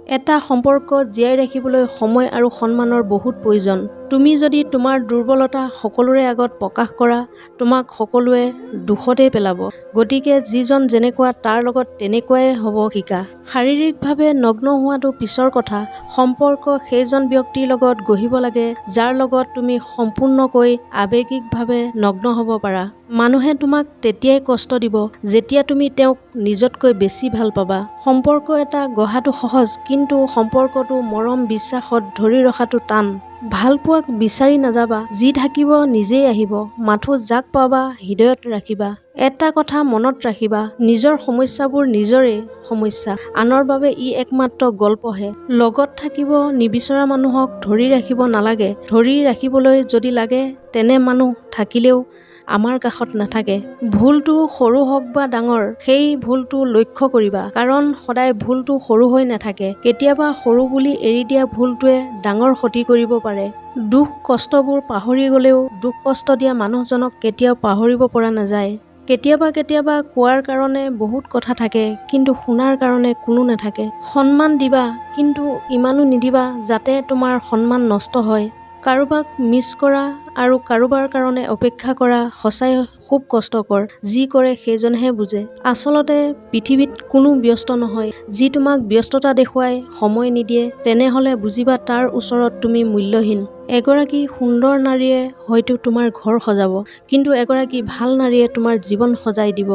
এটা সম্পৰ্ক জীয়াই ৰাখিবলৈ সময় আৰু সন্মানৰ বহুত প্ৰয়োজন। তুমি যদি তোমাৰ দুৰ্বলতা সকলোৰে আগত প্ৰকাশ কৰা, তোমাক সকলোৱে দুখতেই পেলাব। গতিকে যিজন যেনেকুৱা তাৰ লগত তেনেকুৱাই হ'ব শিকা। শাৰীৰিকভাৱে নগ্ন হোৱাটো পিছৰ কথা, সম্পৰ্ক সেইজন ব্যক্তিৰ লগত গঢ়িব লাগে যাৰ লগত তুমি সম্পূৰ্ণকৈ আৱেগিকভাৱে নগ্ন হ'ব পাৰা। মানুহে তোমাক তেতিয়াই কষ্ট দিব যেতিয়া তুমি তেওঁক নিজতকৈ বেছি ভাল পাবা। সম্পৰ্ক এটা গঢ়াটো সহজ, কিন্তু সম্পৰ্কটো মৰম বিশ্বাসত ধৰি ৰখাটো টান। ভালপোৱাক বিচাৰি নাযাবা, যি থাকিব নিজেই আহিব। মাথো যাক পাবা হৃদয়ত ৰাখিবা। এটা কথা মনত ৰাখিবা, নিজৰ সমস্যাবোৰ নিজৰেই সমস্যা, আনৰ বাবে ই একমাত্ৰ গল্পহে। লগত থাকিব নিবিচৰা মানুহক ধৰি ৰাখিব নালাগে। ধৰি ৰাখিবলৈ যদি লাগে তেনে মানুহ থাকিলেও আমাৰ কাষত নাথাকে। ভুলটো সৰু হওক বা ডাঙৰ, সেই ভুলটো লক্ষ্য কৰিবা, কাৰণ সদায় ভুলটো সৰু হৈ নাথাকে। কেতিয়াবা সৰু বুলি এৰি দিয়া ভুলটোৱে ডাঙৰ ক্ষতি কৰিব পাৰে। দুখ কষ্টবোৰ পাহৰি গলেও দুখ কষ্ট দিয়া মানুহজনক কেতিয়াও পাহৰিব পৰা নাযায়। কেতিয়াবা কোৱাৰ কাৰণে বহুত কথা থাকে, কিন্তু শুনাৰ কাৰণে কোনো নাথাকে। সন্মান দিবা, কিন্তু ইমানো নিদিবা যাতে তোমাৰ সন্মান নষ্ট হয়। কাৰোবাক মিছ কৰা আৰু কাৰোবাৰ কাৰণে অপেক্ষা কৰা সঁচাই খুব কষ্টকৰ। যি কৰে সেইজনেহে বুজে। আচলতে পৃথিৱীত কোনো ব্যস্ত নহয়। যি তোমাক ব্যস্ততা দেখুৱাই সময় নিদিয়ে, তেনেহলে বুজিবা তাৰ ওচৰত তুমি মূল্যহীন। এগৰাকী সুন্দৰ নাৰীয়ে হয়তো তোমাৰ ঘৰ সজাব, কিন্তু এগৰাকী ভাল নাৰীয়ে তোমাৰ জীৱন সজাই দিব।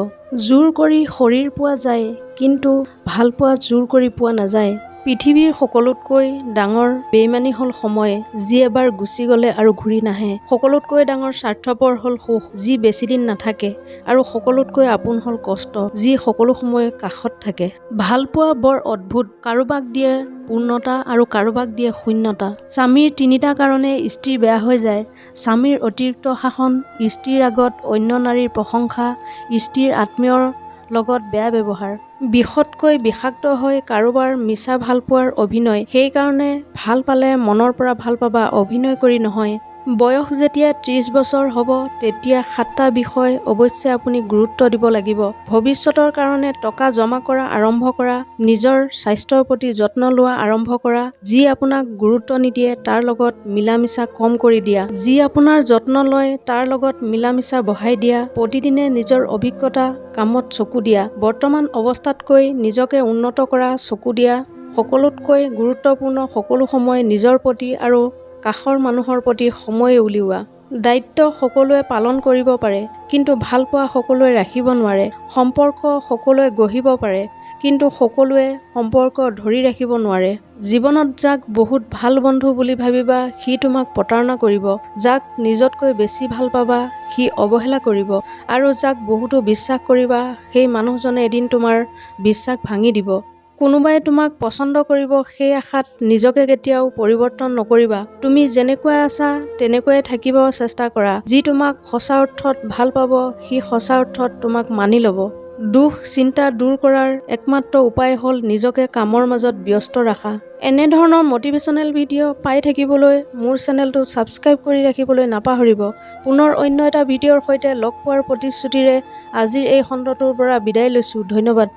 জোৰ কৰি শৰীৰ পোৱা যায়, কিন্তু ভালপোৱা জোৰ কৰি পোৱা নাযায়। পৃথিৱীৰ সকলোতকৈ ডাঙৰ বেইমানি হ'ল সময়, যি এবাৰ গুচি গলে আৰু ঘূৰি নাহে। সকলোতকৈ ডাঙৰ স্বাৰ্থপৰ হ'ল সুখ, যি বেছিদিন নাথাকে। আৰু সকলোতকৈ আপোন হ'ল কষ্ট, যি সকলো সময় কাষত থাকে। ভালপোৱা বৰ অদ্ভুত, কাৰোবাক দিয়ে পূৰ্ণতা আৰু কাৰোবাক দিয়ে শূন্যতা। স্বামীৰ তিনিটা কাৰণে স্ত্ৰী বেয়া হৈ যায়: স্বামীৰ অতিৰিক্ত শাসন, স্ত্ৰীৰ আগত অন্য নাৰীৰ প্ৰশংসা, স্ত্ৰীৰ আত্মীয়ৰ লগত বেয়া ব্যৱহাৰ। বিষতকৈ বিষাক্ত হয় কাৰোবাৰ মিছা ভালপোৱাৰ অভিনয়। সেইকাৰণে ভাল পালে মনৰ পৰা ভাল পাবা, অভিনয় কৰি নহয়। বয়স যেতিয়া 30 বছৰ হ'ব, তেতিয়া 7টা বিষয় অৱশ্যে আপুনি গুৰুত্ব দিব লাগিব। ভৱিষ্যতৰ কাৰণে টকা জমা কৰা আৰম্ভ কৰা, নিজৰ স্বাস্থ্যৰ প্ৰতি যত্ন লোৱা আৰম্ভ কৰা, যি আপোনাক গুৰুত্ব নিদিয়ে তাৰ লগত মিলা-মিছা কম কৰি দিয়া, যি আপোনাৰ যত্ন লয় তাৰ লগত মিলা-মিছা বঢ়াই দিয়া, প্ৰতিদিনে নিজৰ অভিজ্ঞতা কামত চকু দিয়া, বৰ্তমান অৱস্থাতকৈ নিজকে উন্নত কৰা চকু দিয়া, সকলোতকৈ গুৰুত্বপূৰ্ণ সকলো সময় নিজৰ প্ৰতি আৰু কাষৰ মানুহৰ প্ৰতি সময় উলিওৱা। দায়িত্ব সকলোৱে পালন কৰিব পাৰে, কিন্তু ভালপোৱা সকলোৱে ৰাখিব নোৱাৰে। সম্পৰ্ক সকলোৱে গঢ়িব পাৰে, কিন্তু সকলোৱে সম্পৰ্ক ধৰি ৰাখিব নোৱাৰে। জীৱনত যাক বহুত ভাল বন্ধু বুলি ভাবিবা, সি তোমাক প্ৰতাৰণা কৰিব। যাক নিজতকৈ বেছি ভাল পাবা, সি অৱহেলা কৰিব। আৰু যাক বহুতো বিশ্বাস কৰিবা, সেই মানুহজনে এদিন তোমাৰ বিশ্বাস ভাঙি দিব। কোনোবাই তোমাক পচন্দ কৰিব, সেই আশাত নিজকে কেতিয়াও পৰিৱৰ্তন নকৰিবা। তুমি যেনেকুৱা আছা তেনেকুৱাই থাকিব চেষ্টা কৰা। যি তোমাক সঁচা অৰ্থত ভাল পাব, সি সঁচা অৰ্থত তোমাক মানি ল'ব। দুখ চিন্তা দূৰ কৰাৰ একমাত্ৰ উপায় হ'ল নিজকে কামৰ মাজত ব্যস্ত ৰাখা। এনেধৰণৰ মটিভেশ্যনেল ভিডিঅ' পাই থাকিবলৈ মোৰ চেনেলটো ছাবস্ক্ৰাইব কৰি ৰাখিবলৈ নাপাহৰিব। পুনৰ অন্য এটা ভিডিঅ'ৰ সৈতে লগ পোৱাৰ প্ৰতিশ্ৰুতিৰে আজিৰ এই খণ্ডটোৰ পৰা বিদায় লৈছোঁ। ধন্যবাদ।